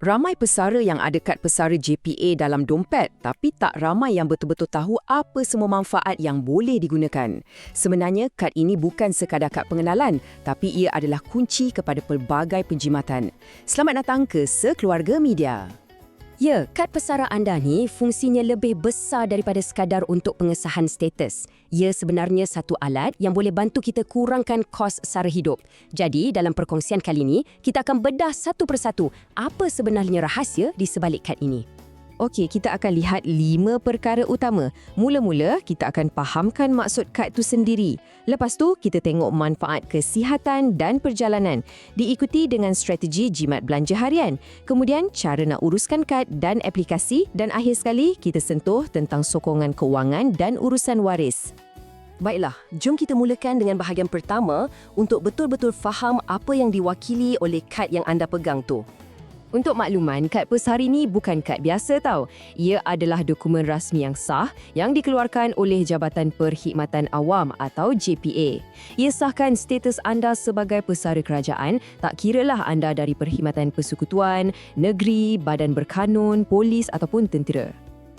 Ramai pesara yang ada kad pesara JPA dalam dompet, tapi tak ramai yang betul-betul tahu apa semua manfaat yang boleh digunakan. Sebenarnya, kad ini bukan sekadar kad pengenalan, tapi ia adalah kunci kepada pelbagai penjimatan. Selamat datang ke Sekeluarga Media. Ya, kad pesara anda ni fungsinya lebih besar daripada sekadar untuk pengesahan status. Ia sebenarnya satu alat yang boleh bantu kita kurangkan kos sara hidup. Jadi, dalam perkongsian kali ini, kita akan bedah satu persatu apa sebenarnya rahsia di sebalik kad ini. Okey, kita akan lihat 5 perkara utama. Mula-mula, kita akan fahamkan maksud kad tu sendiri. Lepas tu, kita tengok manfaat kesihatan dan perjalanan. Diikuti dengan strategi jimat belanja harian. Kemudian, cara nak uruskan kad dan aplikasi. Dan akhir sekali, kita sentuh tentang sokongan kewangan dan urusan waris. Baiklah, jom kita mulakan dengan bahagian pertama untuk betul-betul faham apa yang diwakili oleh kad yang anda pegang tu. Untuk makluman, kad pesara ini bukan kad biasa tau. Ia adalah dokumen rasmi yang sah yang dikeluarkan oleh Jabatan Perkhidmatan Awam atau JPA. Ia sahkan status anda sebagai pesara kerajaan, tak kiralah anda dari Perkhidmatan Persekutuan, negeri, badan berkanun, polis ataupun tentera.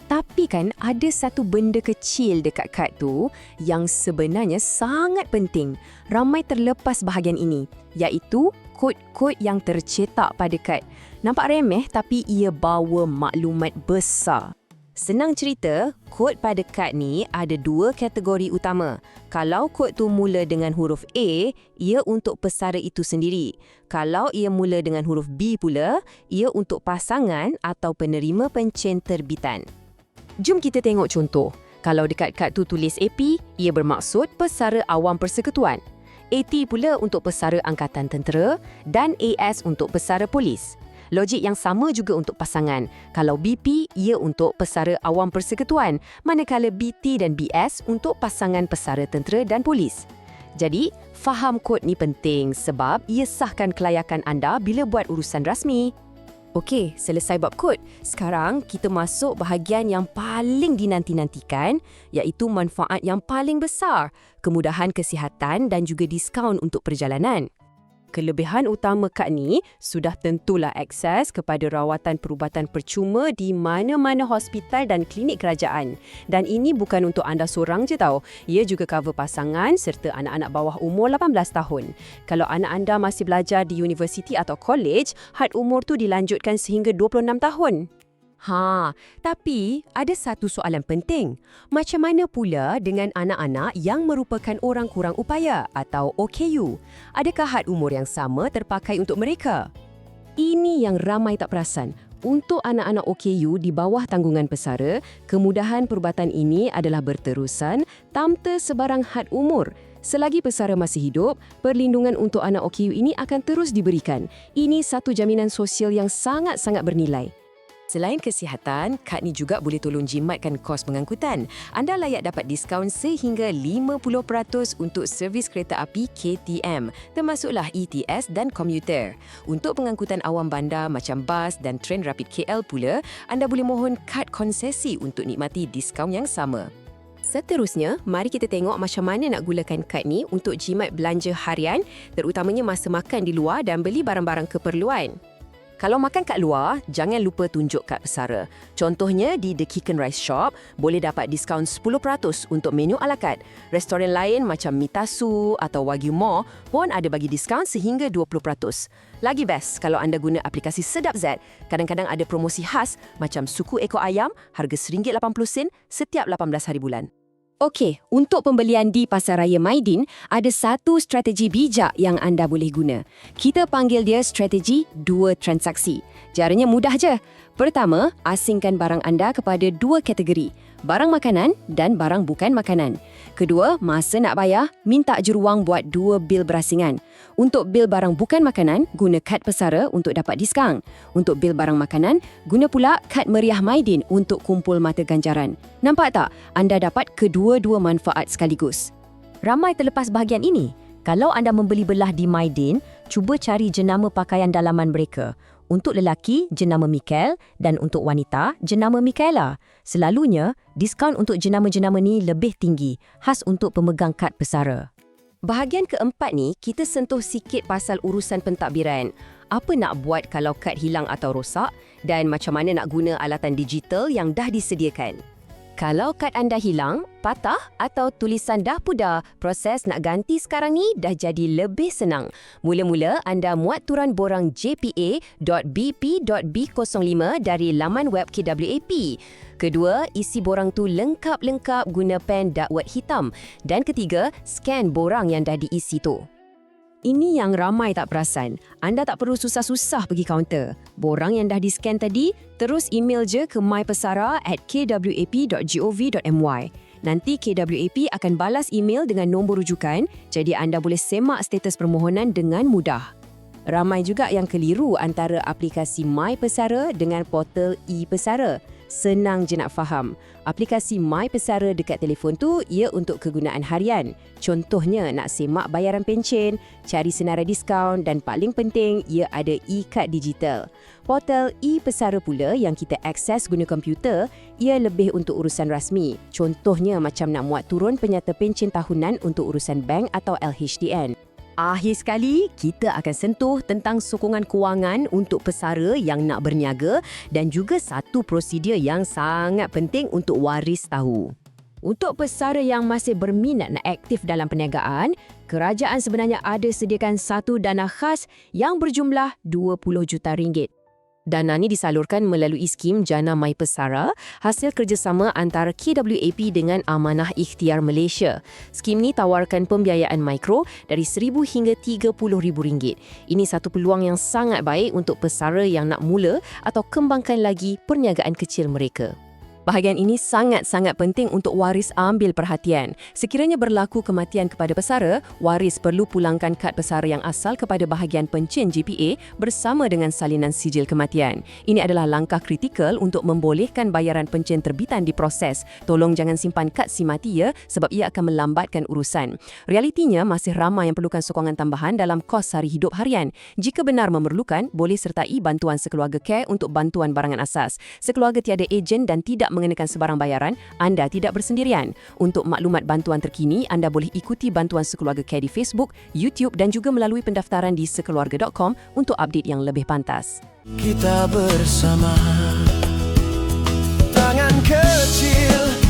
Tapi kan ada satu benda kecil dekat kad tu yang sebenarnya sangat penting. Ramai terlepas bahagian ini, iaitu kod-kod yang tercetak pada kad. Nampak remeh tapi ia bawa maklumat besar. Senang cerita, kod pada kad ni ada 2 kategori utama. Kalau kod tu mula dengan huruf A, ia untuk pesara itu sendiri. Kalau ia mula dengan huruf B pula, ia untuk pasangan atau penerima pencen terbitan. Jom kita tengok contoh. Kalau dekat kad tu tulis AP, ia bermaksud pesara awam persekutuan. AT pula untuk pesara angkatan tentera dan AS untuk pesara polis. Logik yang sama juga untuk pasangan. Kalau BP, ia untuk pesara awam persekutuan, manakala BT dan BS untuk pasangan pesara tentera dan polis. Jadi, faham kod ni penting sebab ia sahkan kelayakan anda bila buat urusan rasmi. Okey, selesai bab kod. Sekarang kita masuk bahagian yang paling dinanti-nantikan, iaitu manfaat yang paling besar, kemudahan kesihatan dan juga diskaun untuk perjalanan. Kelebihan utama kad ni sudah tentulah akses kepada rawatan perubatan percuma di mana-mana hospital dan klinik kerajaan. Dan ini bukan untuk anda seorang je tau. Ia juga cover pasangan serta anak-anak bawah umur 18 tahun. Kalau anak anda masih belajar di universiti atau college, had umur tu dilanjutkan sehingga 26 tahun. Tapi ada satu soalan penting. Macam mana pula dengan anak-anak yang merupakan orang kurang upaya atau OKU? Adakah had umur yang sama terpakai untuk mereka? Ini yang ramai tak perasan. Untuk anak-anak OKU di bawah tanggungan pesara, kemudahan perubatan ini adalah berterusan tanpa sebarang had umur. Selagi pesara masih hidup, perlindungan untuk anak OKU ini akan terus diberikan. Ini satu jaminan sosial yang sangat-sangat bernilai. Selain kesihatan, kad ni juga boleh tolong jimatkan kos pengangkutan. Anda layak dapat diskaun sehingga 50% untuk servis kereta api KTM, termasuklah ETS dan komuter. Untuk pengangkutan awam bandar macam bas dan tren rapid KL pula, anda boleh mohon kad konsesi untuk nikmati diskaun yang sama. Seterusnya, mari kita tengok macam mana nak gunakan kad ni untuk jimat belanja harian, terutamanya masa makan di luar dan beli barang-barang keperluan. Kalau makan kat luar, jangan lupa tunjuk kad pesara. Contohnya di The Chicken Rice Shop, boleh dapat diskaun 10% untuk menu ala carte. Restoran lain macam Mitasu atau Wagyu More pun ada bagi diskaun sehingga 20%. Lagi best kalau anda guna aplikasi Sedap Z, kadang-kadang ada promosi khas macam suku ekor ayam harga RM1.80 setiap 18 hari bulan. Okey, untuk pembelian di Pasaraya Maidin, ada satu strategi bijak yang anda boleh guna. Kita panggil dia strategi 2 transaksi. Caranya mudah je. Pertama, asingkan barang anda kepada 2 kategori, barang makanan dan barang bukan makanan. Kedua, masa nak bayar, minta juruwang buat 2 bil berasingan. Untuk bil barang bukan makanan, guna kad pesara untuk dapat diskaun. Untuk bil barang makanan, guna pula kad meriah Maidin untuk kumpul mata ganjaran. Nampak tak? Anda dapat kedua-dua manfaat sekaligus. Ramai terlepas bahagian ini. Kalau anda membeli belah di Maidin, cuba cari jenama pakaian dalaman mereka. Untuk lelaki, jenama Mikael dan untuk wanita, jenama Mikaela. Selalunya, diskaun untuk jenama-jenama ni lebih tinggi, khas untuk pemegang kad pesara. Bahagian keempat ni, kita sentuh sikit pasal urusan pentadbiran. apa nak buat kalau kad hilang atau rosak dan macam mana nak guna alatan digital yang dah disediakan. Kalau kad anda hilang, patah atau tulisan dah pudar, proses nak ganti sekarang ni dah jadi lebih senang. Mula-mula anda muat turun borang jpa.bp.b05 dari laman web KWAP. Kedua, isi borang tu lengkap-lengkap guna pen dakwat hitam. Dan ketiga, scan borang yang dah diisi tu. Ini yang ramai tak perasan. Anda tak perlu susah-susah pergi kaunter. Borang yang dah di-scan tadi, terus email je ke mypesara@kwap.gov.my. Nanti KWAP akan balas email dengan nombor rujukan, jadi anda boleh semak status permohonan dengan mudah. Ramai juga yang keliru antara aplikasi My Pesara dengan portal e-Pesara. Senang je nak faham. Aplikasi My Pesara dekat telefon tu, ia untuk kegunaan harian. Contohnya nak semak bayaran pencen, cari senarai diskaun dan paling penting, ia ada e-kad digital. Portal e-Pesara pula yang kita akses guna komputer, ia lebih untuk urusan rasmi. Contohnya macam nak muat turun penyata pencen tahunan untuk urusan bank atau LHDN. Akhir sekali, kita akan sentuh tentang sokongan kewangan untuk pesara yang nak berniaga dan juga satu prosedur yang sangat penting untuk waris tahu. Untuk pesara yang masih berminat nak aktif dalam perniagaan, kerajaan sebenarnya ada sediakan satu dana khas yang berjumlah RM20 juta. Dana ni disalurkan melalui skim Jana My Pesara, hasil kerjasama antara KWAP dengan Amanah Ikhtiar Malaysia. Skim ni tawarkan pembiayaan mikro dari RM1,000 hingga RM30,000. Ini satu peluang yang sangat baik untuk pesara yang nak mula atau kembangkan lagi perniagaan kecil mereka. Bahagian ini sangat-sangat penting untuk waris ambil perhatian. Sekiranya berlaku kematian kepada pesara, waris perlu pulangkan kad pesara yang asal kepada bahagian pencen JPA bersama dengan salinan sijil kematian. Ini adalah langkah kritikal untuk membolehkan bayaran pencen terbitan diproses. Tolong jangan simpan kad si mati ya, sebab ia akan melambatkan urusan. Realitinya masih ramai yang perlukan sokongan tambahan dalam kos sari hidup harian. Jika benar memerlukan, boleh sertai bantuan sekeluarga care untuk bantuan barangan asas. Sekeluarga tiada ejen dan tidak mengenakan sebarang bayaran, anda tidak bersendirian. Untuk maklumat bantuan terkini, anda boleh ikuti bantuan Sekeluarga Care di Facebook, YouTube dan juga melalui pendaftaran di sekeluarga.com untuk update yang lebih pantas. Kita bersama, tangan kecil